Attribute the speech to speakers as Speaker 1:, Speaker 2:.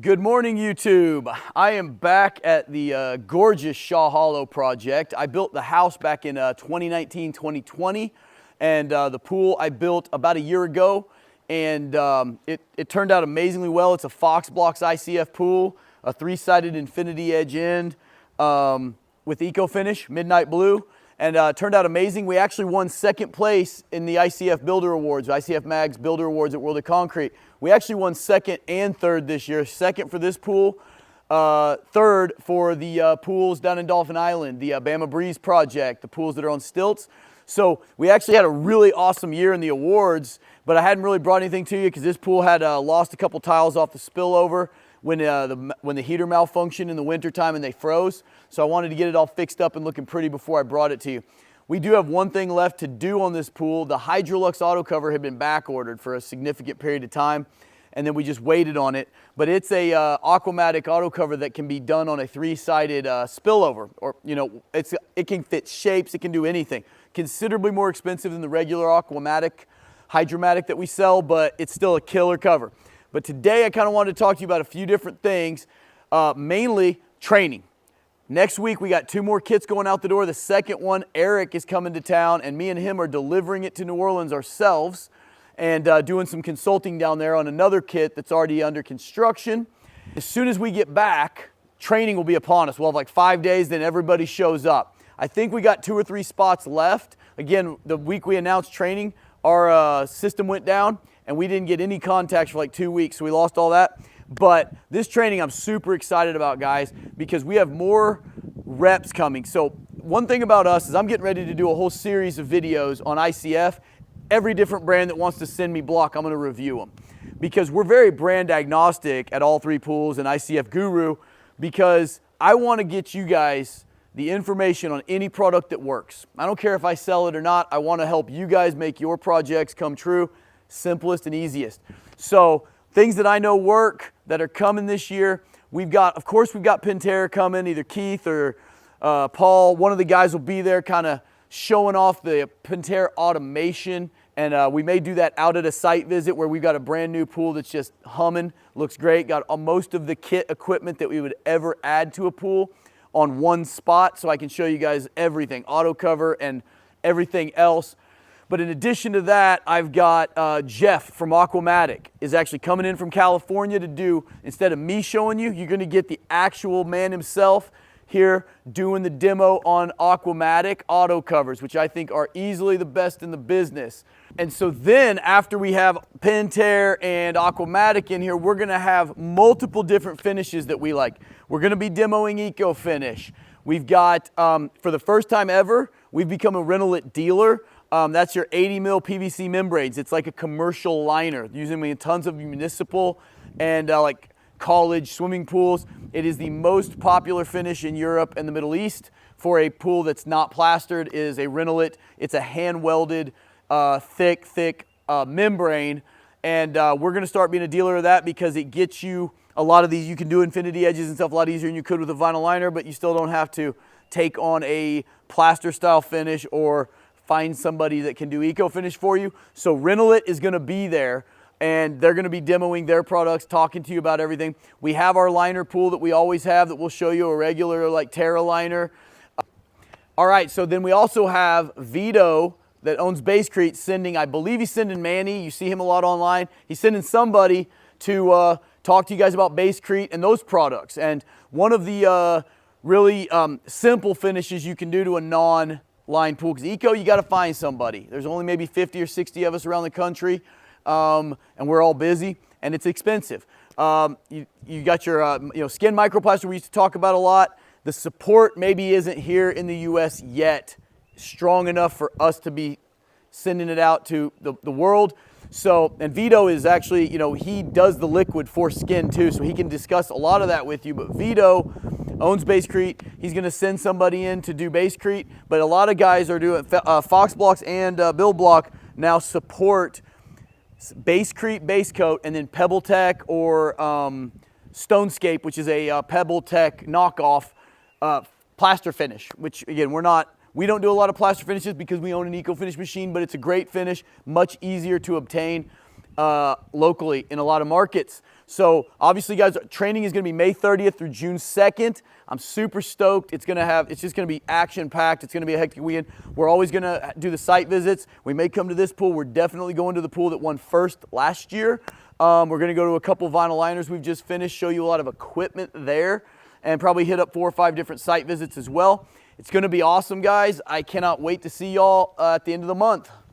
Speaker 1: Good morning, YouTube. I am back at the gorgeous Shaw Hollow project. I built the house back in 2019, 2020, and the pool I built about a year ago, and it turned out amazingly well. It's a Fox Blocks ICF pool, a three-sided infinity edge end with eco finish, midnight blue, and it turned out amazing. We actually won second place in the ICF Builder Awards, ICF Mag's Builder Awards at World of Concrete. We actually won second and third this year. Second for this pool, third for the pools down in Dolphin Island, the Bama Breeze project, the pools that are on stilts. So we actually had a really awesome year in the awards, but I hadn't really brought anything to you because this pool had lost a couple tiles off the spillover when the heater malfunctioned in the wintertime and they froze. So I wanted to get it all fixed up and looking pretty before I brought it to you. We do have one thing left to do on this pool. The Hydrolux auto cover had been back ordered for a significant period of time, and then we just waited on it. But it's a Aquamatic auto cover that can be done on a three-sided spillover, or it can fit shapes, it can do anything. Considerably more expensive than the regular Aquamatic Hydromatic that we sell, but it's still a killer cover. But today I kind of wanted to talk to you about a few different things, mainly training. Next week, we got 2 more kits going out the door. The second one, Eric is coming to town, and me and him are delivering it to New Orleans ourselves and doing some consulting down there on another kit that's already under construction. As soon as we get back, training will be upon us. We'll have like 5 days, then everybody shows up. I think we got 2 or 3 spots left. Again, the week we announced training, our system went down, and we didn't get any contacts for like 2 weeks, so we lost all that. But this training I'm super excited about, guys, because we have more reps coming. So one thing about us is I'm getting ready to do a whole series of videos on ICF. Every different brand that wants to send me block, I'm going to review them. Because we're very brand agnostic at all 3 pools and ICF Guru, because I want to get you guys the information on any product that works. I don't care if I sell it or not. I want to help you guys make your projects come true, simplest and easiest. So things that I know work that are coming this year. Of course, we've got Pentair coming, either Keith or Paul. One of the guys will be there kind of showing off the Pentair automation. And we may do that out at a site visit where we've got a brand new pool that's just humming, looks great. Got most of the kit equipment that we would ever add to a pool on one spot. So I can show you guys everything, auto cover and everything else. But in addition to that, I've got Jeff from Aquamatic is actually coming in from California to do, instead of me showing you, you're going to get the actual man himself here doing the demo on Aquamatic auto covers, which I think are easily the best in the business. And so then after we have Pentair and Aquamatic in here, we're going to have multiple different finishes that we like. We're going to be demoing Eco Finish. We've got, for the first time ever, we've become a Rental-It dealer. That's your 80 mil PVC membranes. It's like a commercial liner, using in tons of municipal and like college swimming pools. It is the most popular finish in Europe and the Middle East for a pool that's not plastered. Is a Rental-It. It's a hand welded, thick membrane, and we're going to start being a dealer of that because it gets you a lot of these. You can do infinity edges and stuff a lot easier than you could with a vinyl liner, but you still don't have to take on a plaster style finish or find somebody that can do eco finish for you. So Rental-It is going to be there, and they're going to be demoing their products, talking to you about everything. We have our liner pool that we always have that we'll show you, a regular like Terra liner. All right, so then we also have Vito that owns Basecrete sending, I believe he's sending Manny. You see him a lot online. He's sending somebody to talk to you guys about Basecrete and those products. And one of the really simple finishes you can do to a non-line pool, because eco, you got to find somebody. There's only maybe 50 or 60 of us around the country, and we're all busy, and it's expensive. You got your skin microplaster we used to talk about a lot. The support maybe isn't here in the U.S. yet strong enough for us to be sending it out to the world. So, and Vito is actually, he does the liquid for skin too, so he can discuss a lot of that with you. But Vito owns Basecrete. He's going to send somebody in to do Basecrete, but a lot of guys are doing Fox Blocks and Build Block now support Basecrete base coat, and then Pebble Tech or Stonescape, which is a Pebble Tech knockoff plaster finish, which again, we don't do a lot of plaster finishes because we own an eco finish machine, but it's a great finish, much easier to obtain locally in a lot of markets. So obviously, guys, training is going to be May 30th through June 2nd. I'm super stoked. It's just going to be action-packed. It's going to be a hectic weekend. We're always going to do the site visits. We may come to this pool. We're definitely going to the pool that won first last year. We're going to go to a couple vinyl liners we've just finished, show you a lot of equipment there, and probably hit up 4 or 5 different site visits as well. It's going to be awesome, guys. I cannot wait to see y'all at the end of the month.